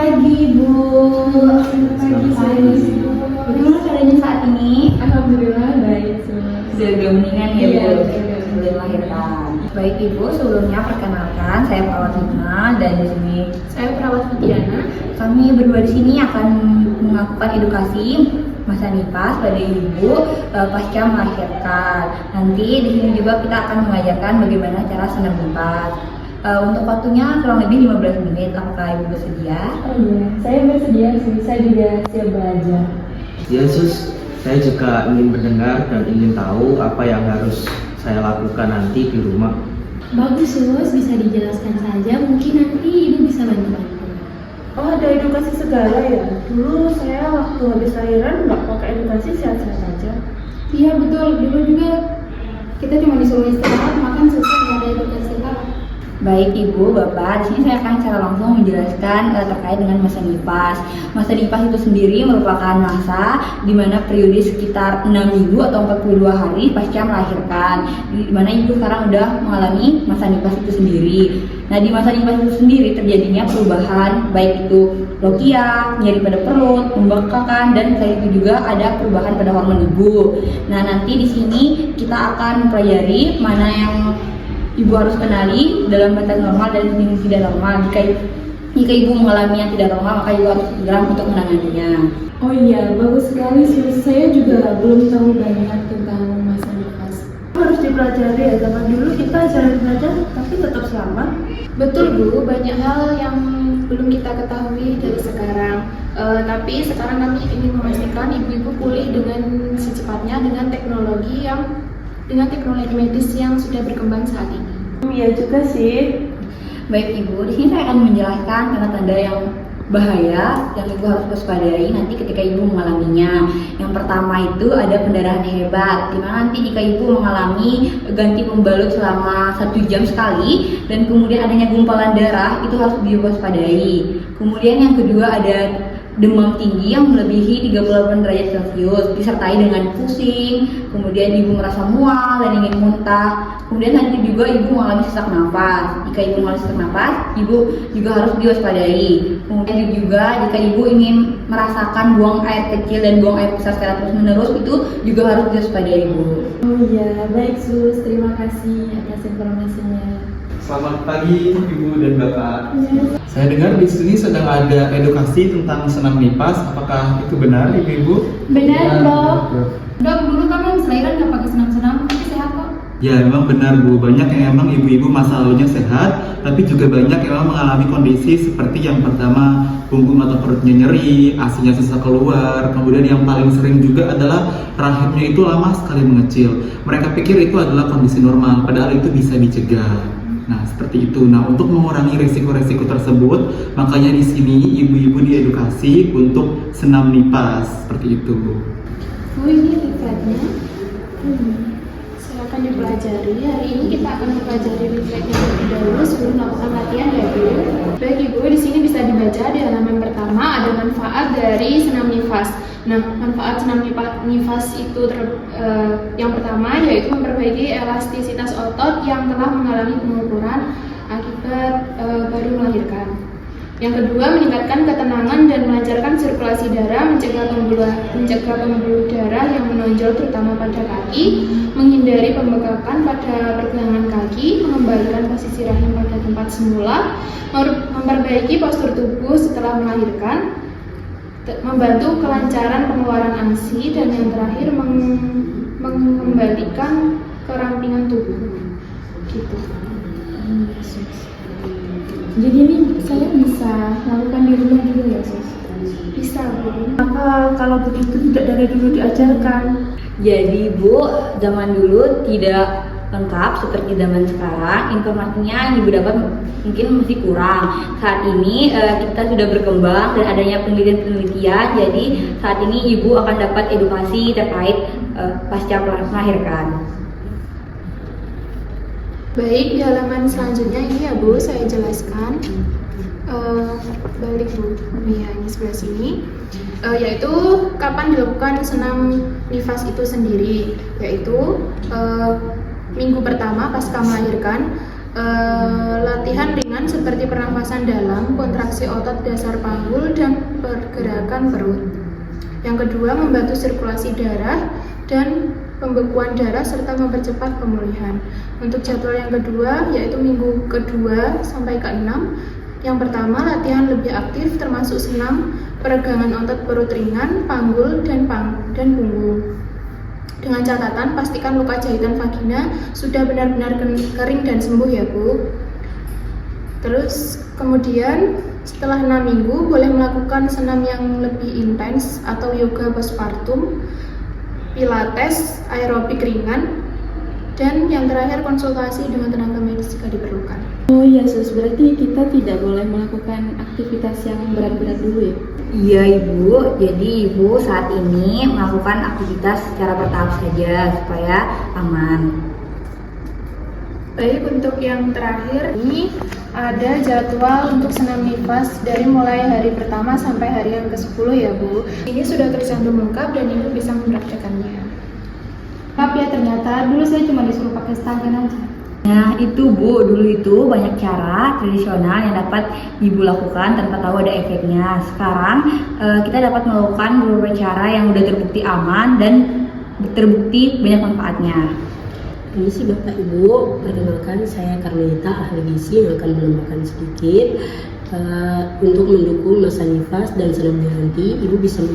pagi, Bu. Selamat pagi. Bagaimana keadaannya saat ini? Alhamdulillah baik semua. Sudah agak mendingan ya, Iya, Bu? iya. Sebelum melahirkan. Baik, Ibu. Sebelumnya perkenalkan, saya perawat Lina dan di sini Saya perawat Fitriana. kami berdua di sini akan melakukan edukasi masa nifas pada ibu pasca melahirkan. Nanti di sini juga kita akan mengajarkan bagaimana cara senam nifas. Untuk waktunya kurang lebih 15 menit. Apakah ibu bersedia? Oh iya, saya bersedia sih. Saya juga siap belajar. Ya Sus, saya juga ingin mendengar dan ingin tahu apa yang harus saya lakukan nanti di rumah. Bagus Sus, bisa dijelaskan saja, mungkin nanti Ibu bisa bantu-bantu. Oh, ada edukasi segala ya? Dulu saya waktu habis lahiran nggak pakai edukasi, sehat-sehat aja. Iya betul, dulu juga kita cuma disuruh istirahat, makan susah, nggak ada edukasi apa. Baik Ibu, Bapak, di sini saya akan secara langsung menjelaskan terkait dengan masa nifas. Masa nifas itu sendiri merupakan masa di mana periode sekitar 6 minggu atau 42 hari pasca melahirkan, di mana Ibu sekarang udah mengalami masa nifas itu sendiri. Nah, di masa nifas itu sendiri terjadinya perubahan, baik itu lokia, nyeri pada perut, pembengkakan, dan selain itu juga ada perubahan pada hormon Ibu. Nah, nanti di sini kita akan mempelajari mana yang Ibu harus kenali dalam batas normal dan yang tidak normal. Jika Ibu mengalami yang tidak normal, maka Ibu harus segera untuk menanganinya. Oh iya, bagus sekali sih. Saya juga belum tahu banyak tentang masa nifas. Harus dipelajari ya, zaman dulu kita jarang belajar tapi tetap selamat. Betul Bu, banyak hal yang belum kita ketahui dari sekarang. Tapi sekarang kami ingin memastikan ibu-ibu pulih dengan secepatnya dengan teknologi medis yang sudah berkembang saat ini. Iya juga sih. Baik Ibu, di sini saya akan menjelaskan tanda-tanda yang bahaya yang Ibu harus waspadai nanti ketika Ibu mengalaminya. Yang pertama itu ada pendarahan hebat, dimana nanti jika Ibu mengalami ganti pembalut selama 1 jam sekali dan kemudian adanya gumpalan darah, itu harus diwaspadai. Kemudian yang kedua ada demam tinggi yang melebihi 38 derajat Celcius disertai dengan pusing, kemudian ibu merasa mual dan ingin muntah. Kemudian nanti juga ibu mengalami sesak nafas. Jika ibu mengalami sesak nafas, ibu juga harus diwaspadai. Kemudian juga jika ibu ingin merasakan buang air kecil dan buang air besar secara terus-menerus, itu juga harus diwaspadai ibu. Oh iya, baik Sus. Terima kasih atas informasinya. Selamat pagi Ibu dan Bapak. Saya dengar di sini sedang ada edukasi tentang senam nifas. Apakah itu benar Ibu-ibu? Benar Dok. Dok, dulu kami habis lahiran nggak pakai senam-senam, tapi sehat kok. Ya memang benar Bu, banyak yang memang ibu-ibu masa lalunya sehat, tapi juga banyak yang memang mengalami kondisi seperti yang pertama punggung atau perutnya nyeri, asinya susah keluar, kemudian yang paling sering juga adalah rahimnya itu lama sekali mengecil. Mereka pikir itu adalah kondisi normal, padahal itu bisa dicegah. Nah, seperti itu. Nah, untuk mengurangi resiko-resiko tersebut, makanya di sini ibu-ibu diedukasi untuk senam nifas, seperti itu. Bu, ini refleknya. Silakan dipelajari. Hari ini kita akan mempelajari refleksnya terlebih dahulu sebelum melakukan latihan ya Bu. Baik Ibu, di sini bisa dibaca di halaman pertama ada manfaat dari senam nifas. Nah, manfaat senam nifas itu yang pertama yaitu memperbaiki elastisitas otot yang telah mengalami pengukuran akibat baru melahirkan. Yang kedua, meningkatkan ketenangan dan melancarkan sirkulasi darah, mencegah pembuluh darah yang menonjol terutama pada kaki, menghindari pembengkakan pada pergelangan kaki, mengembalikan posisi rahim pada tempat semula, memperbaiki postur tubuh setelah melahirkan, membantu kelancaran pengeluaran ASI, dan yang terakhir mengembalikan kerampingan tubuh. Gitu. Jadi ini saya bisa lakukan di rumah juga ya Sus? Bisa Bu. Maka kalau begitu tidak dari dulu diajarkan. Jadi Bu, zaman dulu tidak lengkap seperti zaman sekarang. Informasinya yang Ibu dapat mungkin masih kurang. Saat ini kita sudah berkembang dan adanya penelitian. Jadi saat ini Ibu akan dapat edukasi terkait pasca melahirkan. Baik, di halaman selanjutnya ini ya Bu, saya jelaskan. Balik Bu, ya ini sebelah sini. Yaitu kapan dilakukan senam nifas itu sendiri, yaitu minggu pertama pasca melahirkan. Latihan ringan seperti pernafasan dalam, kontraksi otot dasar panggul, dan pergerakan perut. Yang kedua, membantu sirkulasi darah dan pembekuan darah serta mempercepat pemulihan. Untuk jadwal yang kedua, yaitu minggu kedua sampai ke-6. Yang pertama, latihan lebih aktif termasuk senam, peregangan otot perut ringan, panggul, dan punggung. Dengan catatan, pastikan luka jahitan vagina sudah benar-benar kering dan sembuh ya Bu. Terus kemudian setelah 6 minggu boleh melakukan senam yang lebih intens atau yoga postpartum, pilates, aerobik ringan, dan yang terakhir konsultasi dengan tenaga medis jika diperlukan. Oh iya Sus, berarti kita tidak boleh melakukan aktivitas yang berat-berat dulu ya? Iya Ibu, jadi Ibu saat ini melakukan aktivitas secara bertahap saja supaya aman. Baik, untuk yang terakhir ini ada jadwal untuk senam nifas dari mulai hari pertama sampai hari yang ke-10 ya Bu. Ini sudah tercantum lengkap dan Ibu bisa mempraktekannya. Maaf ya, ternyata dulu saya cuma disuruh pakai tangan aja. Nah itu Bu, dulu itu banyak cara tradisional yang dapat Ibu lakukan tanpa tahu ada efeknya. Sekarang kita dapat melakukan beberapa cara yang udah terbukti aman dan terbukti banyak manfaatnya. Permisi Bapak Ibu, perkenalkan saya Karmelita, ahli gizi yang akan menambahkan sedikit. Untuk mendukung masa nifas dan senam nanti, Ibu bisa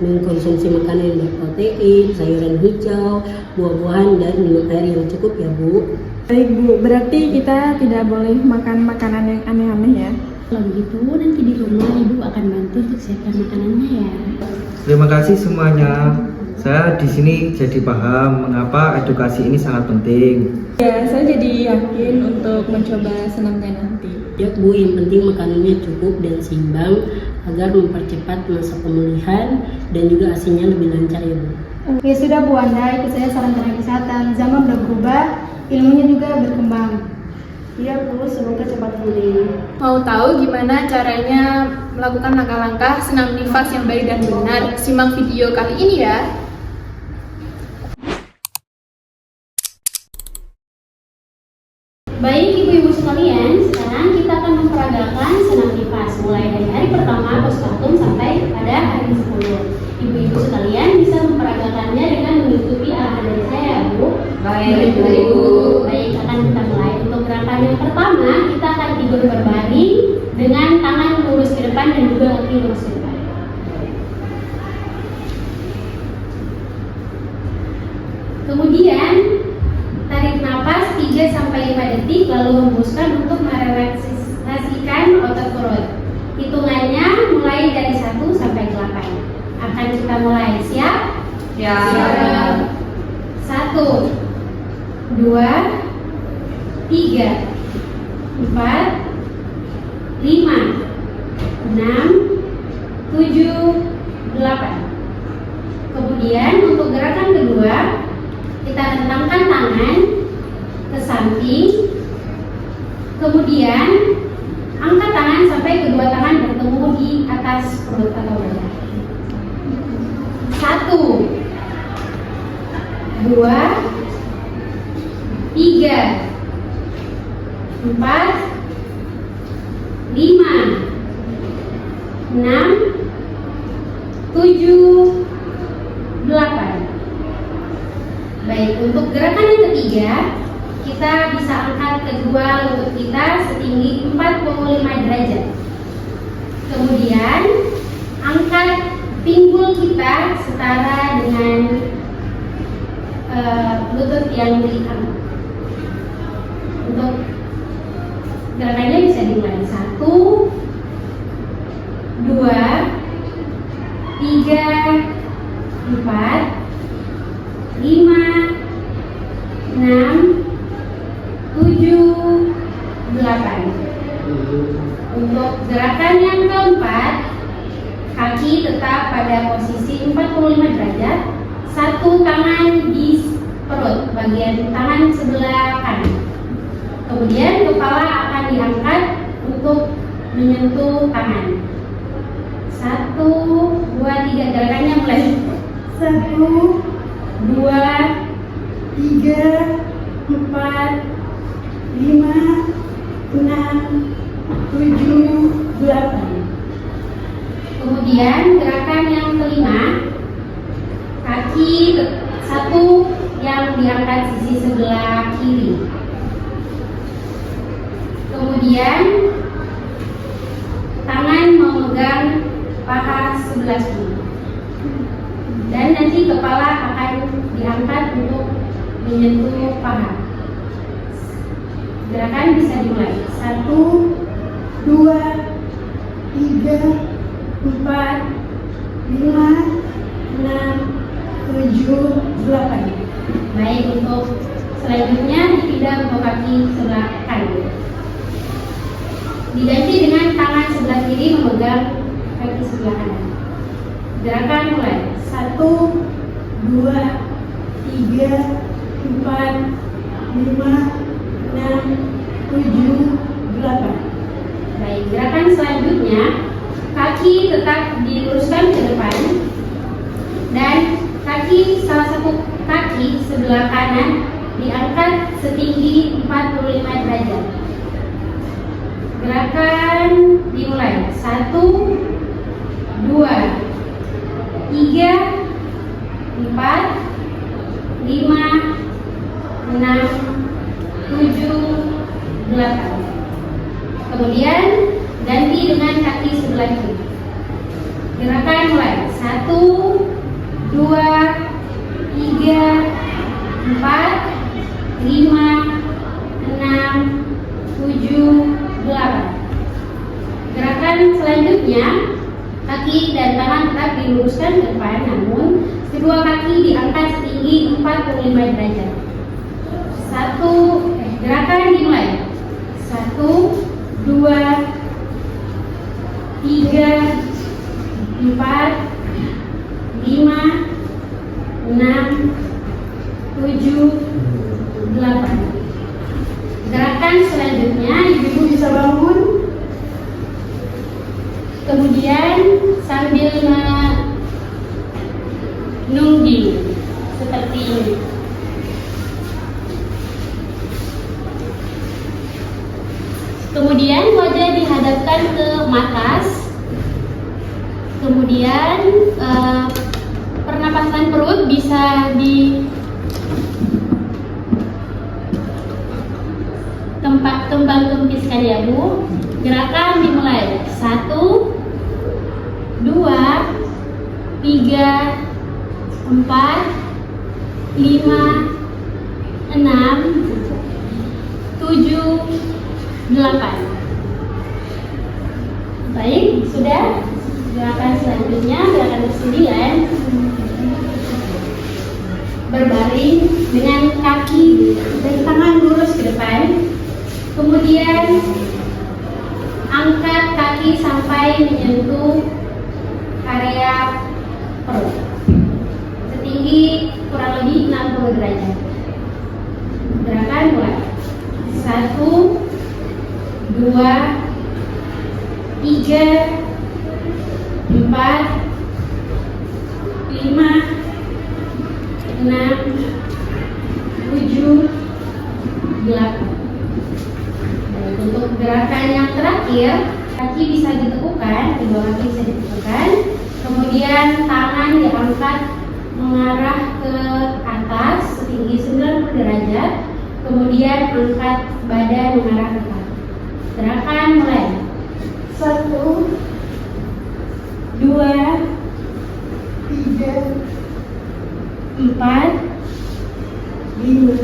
mengkonsumsi makanan yang berprotein, sayuran hijau, buah-buahan, dan minum air yang cukup ya Bu. Baik Bu, berarti kita tidak boleh makan makanan yang aneh-aneh ya? Kalau begitu nanti di rumah Ibu akan bantu untuk siapkan makanannya ya. Terima kasih semuanya. Saya di sini jadi paham mengapa edukasi ini sangat penting. Ya, saya jadi yakin untuk mencoba senamnya nanti. Ya Bu, yang penting makanannya cukup dan seimbang agar mempercepat masa pemulihan dan juga ASINya lebih lancar ya Bu. Ya sudah Bu Anda, ikut saya saran tenaga kesehatan. Zaman udah berubah, ilmunya juga berkembang. Iya Bu, semoga cepat pulih. Mau tahu gimana caranya melakukan langkah-langkah senam nifas yang baik dan benar? Simak video kali ini ya. Baik ibu-ibu sekalian, sekarang kita akan memperagakan senam nifas mulai dari hari pertama postpartum sampai pada hari 10. Ibu-ibu sekalian bisa memperagakannya dengan mengikuti arahan dari saya Bu. Baik Bu. Baik, akan kita mulai. Untuk gerakan yang pertama, kita akan tidur berbaring dengan tangan lurus ke depan dan juga kaki lurus ke depan. Kemudian tarik napas 3-5 detik lalu hembuskan untuk merelaksasikan otot perut. Hitungannya mulai dari 1 sampai 8. Akan kita mulai. Siap? Siap. 1 2 3 4 5 6 7 8. Kemudian untuk gerakan kedua, kita tentangkan tangan ke samping, kemudian angkat tangan sampai kedua tangan bertemu di atas perut atau dada. 1 2 3 4 5 6 7 8. Baik, untuk gerakan yang ketiga, kita bisa angkat kedua lutut kita setinggi 45 derajat. Kemudian angkat pinggul kita setara dengan lutut yang diangkat. Untuk gerakannya bisa dimulai 1 2 3 4 5 6 7 8. Untuk gerakan yang keempat, kaki tetap pada posisi 45 derajat, satu tangan di perut bagian tangan sebelah kanan. Kemudian kepala akan diangkat untuk menyentuh tangan. 1 2 3, gerakannya mulai. 1 2 3 4 5 6 7 8. Kemudian gerakan yang kelima, kaki satu yang diangkat sisi sebelah kiri. Kemudian tangan memegang paha sebelah kiri. Dan nanti kepala akan diangkat untuk menyentuh paha. Gerakan bisa dimulai. 1, 2, 3, 4, 5, 6, 7, 8. Baik, untuk selanjutnya dipindah untuk kaki sebelah kanan. Diganti dengan tangan sebelah kiri memegang kaki sebelah kanan. Gerakan mulai. 1, 2, 3, 4, 5, 6, 7, 8. Baik, gerakan selanjutnya kaki tetap diluruskan ke depan dan salah satu kaki sebelah kanan diangkat setinggi 45 derajat. Gerakan dimulai. 1, 2, 3, 4, 5, 6, 7, 8. Kemudian ganti dengan kaki sebelah kiri. Gerakan mulai. 1, 2, 3, 4, 5, 6, 7, 8. Gerakan selanjutnya kaki dan tangan tetap diluruskan ke depan, namun kedua kaki diangkat setinggi 45 derajat. Gerakan dimulai. 1, 2, 3, 4, 5, 6, 7, 8. Gerakan selanjutnya ibu bisa bangun, kemudian sambil menungging seperti ini. Kemudian wajah dihadapkan ke atas. Kemudian pernapasan perut bisa di tempat kembang-kempiskan ya Bu. Gerakan dimulai. 1, 2, 3, 4, 5, 6, 7, 8. Baik, sudah. Gerakan selanjutnya, gerakan ke-9, berbaring dengan kaki dan tangan lurus ke depan. Kemudian angkat kaki sampai menyentuh area perut setinggi kurang lebih 60 derajat. Gerakan mulai. 1, 2, 3, 4, 5, 6, 7, 8. Untuk gerakan yang terakhir, kaki bisa ditekukan, kedua kaki bisa ditekukan. Kemudian tangan diangkat mengarah ke atas setinggi 90 derajat. Kemudian angkat badan mengarah ke atas. Gerakan mulai. 1, 2, 3, 4, 5,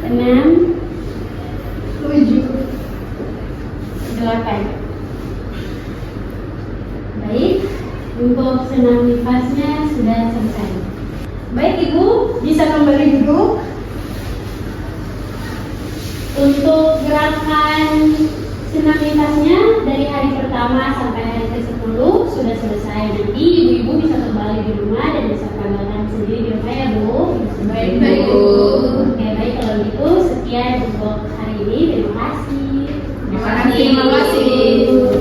6, 7, 8. Baik, untuk senam nifasnya sudah selesai. Baik Ibu, bisa kembali duduk. Untuk gerakan senam nifasnya dari hari pertama sampai hari ke-10 sudah selesai. Nanti ibu-ibu bisa kembali di rumah dan bisa praktekkan sendiri di rumah ya Bu. Baik Bu. Oke, baik kalau gitu sekian untuk hari ini. Terima kasih. Terima kasih.